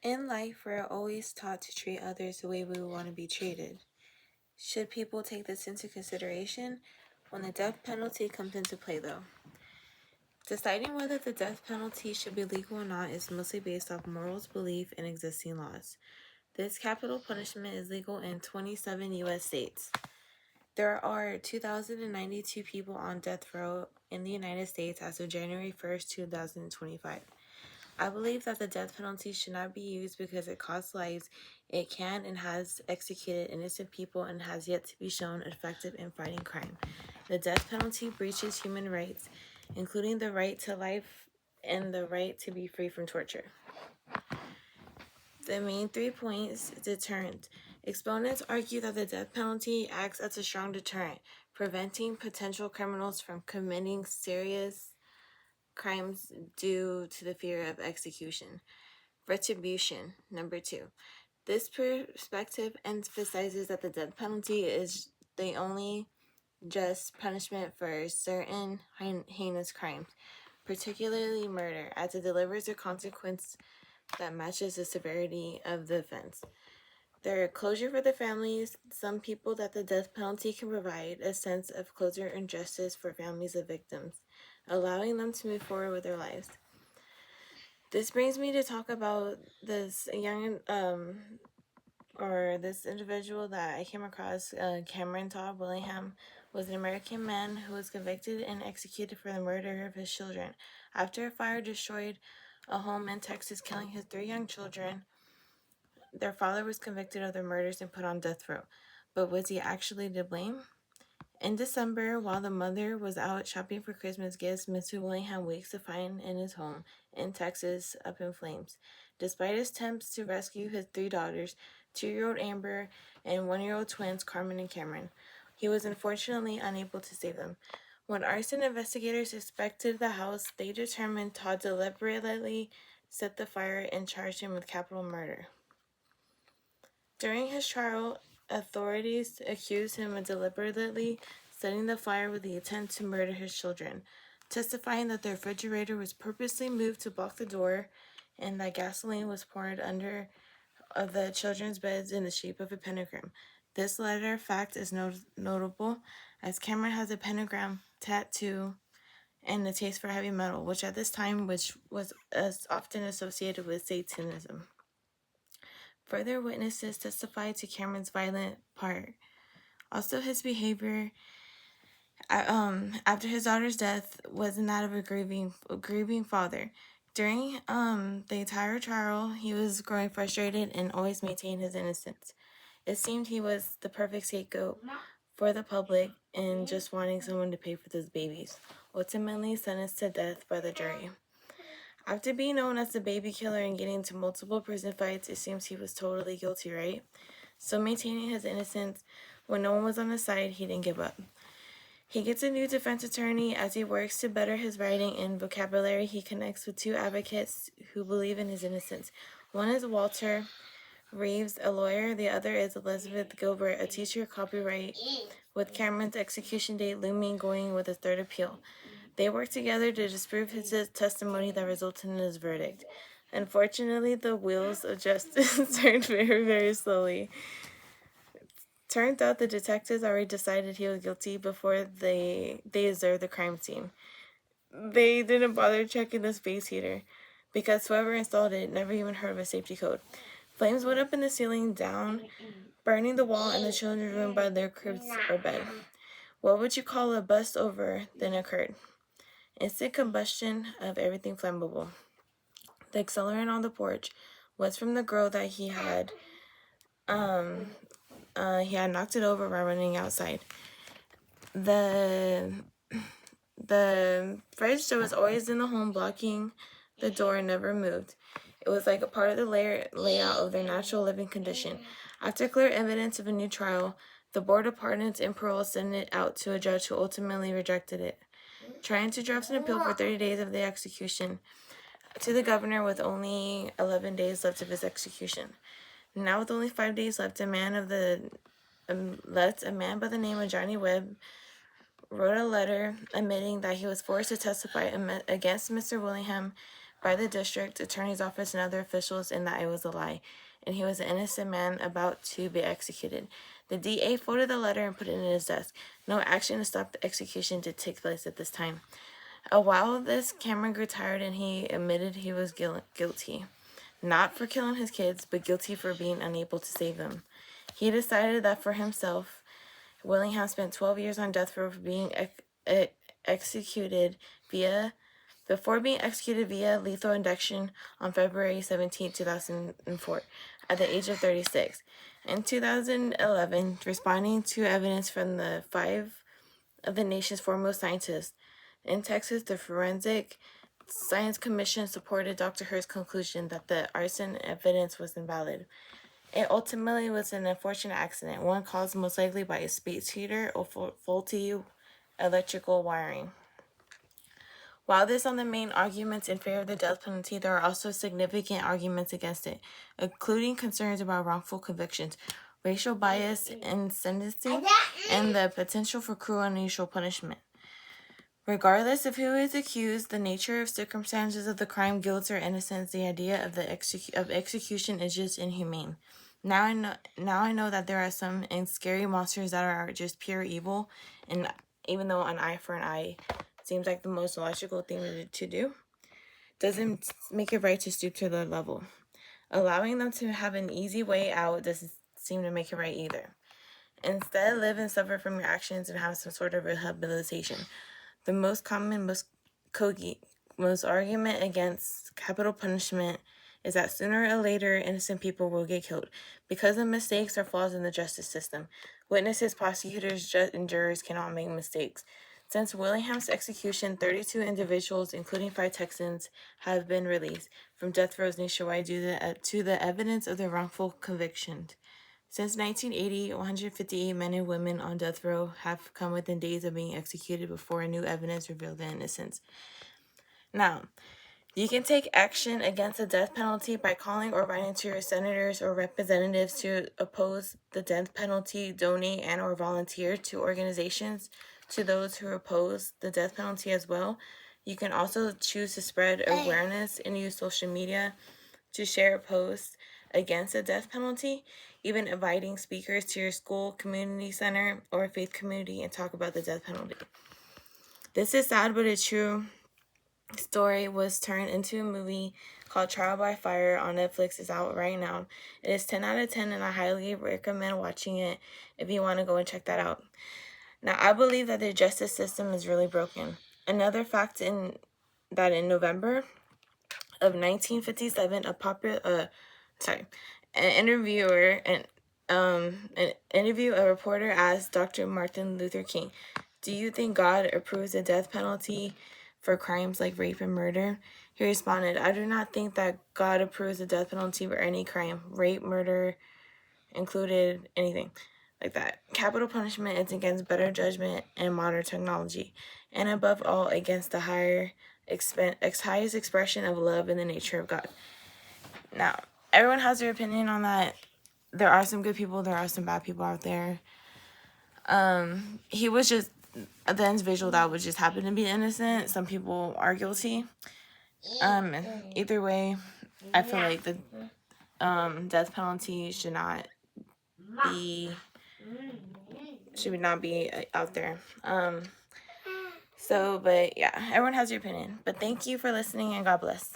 In life, we're always taught to treat others the way we want to be treated. Should people take this into consideration when the death penalty comes into play, though? Deciding whether the death penalty should be legal or not is mostly based off morals, belief, and existing laws. This capital punishment is legal in 27 U.S. states. There are 2,092 people on death row in the United States as of January 1st, 2025. I believe that the death penalty should not be used because it costs lives. It can and has executed innocent people and has yet to be shown effective in fighting crime. The death penalty breaches human rights, including the right to life and the right to be free from torture. The main 3 points: deterrent. Exponents argue that the death penalty acts as a strong deterrent, preventing potential criminals from committing serious crimes due to the fear of execution. Retribution. Number 2. This perspective emphasizes that the death penalty is the only just punishment for certain heinous crimes, particularly murder, as it delivers a consequence that matches the severity of the offense. There are closure for the families. Some people that the death penalty can provide a sense of closure and justice for families of victims, allowing them to move forward with their lives. This brings me to talk about this this individual that I came across. Cameron Todd Willingham was an American man who was convicted and executed for the murder of his children after a fire destroyed a home in Texas, killing his 3 young children. Their father was convicted of the murders and put on death row. But was he actually to blame? In December, while the mother was out shopping for Christmas gifts, Mr. Willingham wakes to find in his home in Texas up in flames. Despite his attempts to rescue his 3 daughters, 2-year-old Amber and 1-year-old twins Carmen and Cameron, he was unfortunately unable to save them. When arson investigators inspected the house, they determined Todd deliberately set the fire and charged him with capital murder. During his trial, authorities accused him of deliberately setting the fire with the intent to murder his children, testifying that the refrigerator was purposely moved to block the door and that gasoline was poured under the children's beds in the shape of a pentagram. This latter fact is notable as Cameron has a pentagram tattoo and a taste for heavy metal, which at this time was often associated with Satanism. Further witnesses testified to Cameron's violent part. Also, his behavior after his daughter's death wasn't that of a grieving father. During the entire trial, he was growing frustrated and always maintained his innocence. It seemed he was the perfect scapegoat for the public and just wanting someone to pay for those babies, ultimately sentenced to death by the jury. After being known as the baby killer and getting into multiple prison fights, it seems he was totally guilty, right? So maintaining his innocence when no one was on his side, he didn't give up. He gets a new defense attorney. As he works to better his writing and vocabulary, he connects with 2 advocates who believe in his innocence. One is Walter Reeves, a lawyer. The other is Elizabeth Gilbert, a teacher of copyright, with Cameron's execution date looming, going with a 3rd appeal. They worked together to disprove his testimony that resulted in his verdict. Unfortunately, the wheels of justice turned very, very slowly. Turns out the detectives already decided he was guilty before they observed the crime scene. They didn't bother checking the space heater because whoever installed it never even heard of a safety code. Flames went up in the ceiling, down, burning the wall in the children's room by their cribs or bed. What would you call a bust over then occurred? Instant combustion of everything flammable. The accelerant on the porch was from the girl that he had knocked it over while running outside. The fridge that was always in the home blocking the door never moved. It was like a part of the layout of their natural living condition. After clear evidence of a new trial, the Board of Pardons and Parole sent it out to a judge who ultimately rejected it, trying to draft an appeal for 30 days of the execution to the governor with only 11 days left of his execution. Now with only 5 days left, a man by the name of Johnny Webb wrote a letter admitting that he was forced to testify against Mr. Willingham by the district attorney's office and other officials in that it was a lie, and he was an innocent man about to be executed. The DA folded the letter and put it in his desk. No action to stop the execution did take place at this time. A while this, Cameron grew tired and he admitted he was guilty. Not for killing his kids, but guilty for being unable to save them. He decided that for himself, Willingham spent 12 years on death row for being executed via lethal injection on February 17, 2004, at the age of 36. In 2011, responding to evidence from the 5 of the nation's foremost scientists in Texas, the Forensic Science Commission supported Dr. Hurt's conclusion that the arson evidence was invalid. It ultimately was an unfortunate accident, one caused most likely by a space heater or faulty electrical wiring. While this are the main arguments in favor of the death penalty, there are also significant arguments against it, including concerns about wrongful convictions, racial bias in sentencing, and the potential for cruel and unusual punishment. Regardless of who is accused, the nature of circumstances of the crime, guilt, or innocence, the idea of execution is just inhumane. Now I know that there are some scary monsters that are just pure evil, and even though an eye for an eye seems like the most logical thing to do, doesn't make it right to stoop to their level. Allowing them to have an easy way out doesn't seem to make it right either. Instead, live and suffer from your actions and have some sort of rehabilitation. The most common, most argument against capital punishment is that sooner or later, innocent people will get killed because of mistakes or flaws in the justice system. Witnesses, prosecutors, and jurors cannot make mistakes. Since Willingham's execution, 32 individuals, including 5 Texans, have been released from death rows nationwide due to the evidence of their wrongful convictions. Since 1980, 158 men and women on death row have come within days of being executed before new evidence revealed their innocence. Now, you can take action against the death penalty by calling or writing to your senators or representatives to oppose the death penalty, donate and or volunteer to organizations to those who oppose the death penalty as well. You can also choose to spread awareness and use social media to share posts against the death penalty, even inviting speakers to your school, community center, or faith community and talk about the death penalty. This is sad but a true story was turned into a movie called Trial by Fire on Netflix. Is out right now. It is 10 out of 10 and I highly recommend watching it if you want to go and check that out. Now, I believe that the justice system is really broken. Another fact in November of 1957, a reporter asked Dr. Martin Luther King, "Do you think God approves the death penalty for crimes like rape and murder?" He responded, "I do not think that God approves the death penalty for any crime, rape, murder, included, anything like that. Capital punishment is against better judgment and modern technology, and above all, against the highest expression of love in the nature of God." Now, everyone has their opinion on that. There are some good people, there are some bad people out there. He was just the individual that would just happen to be innocent. Some people are guilty. Either way, I feel like the death penalty should not be out there. But yeah, everyone has their opinion. But thank you for listening and God bless.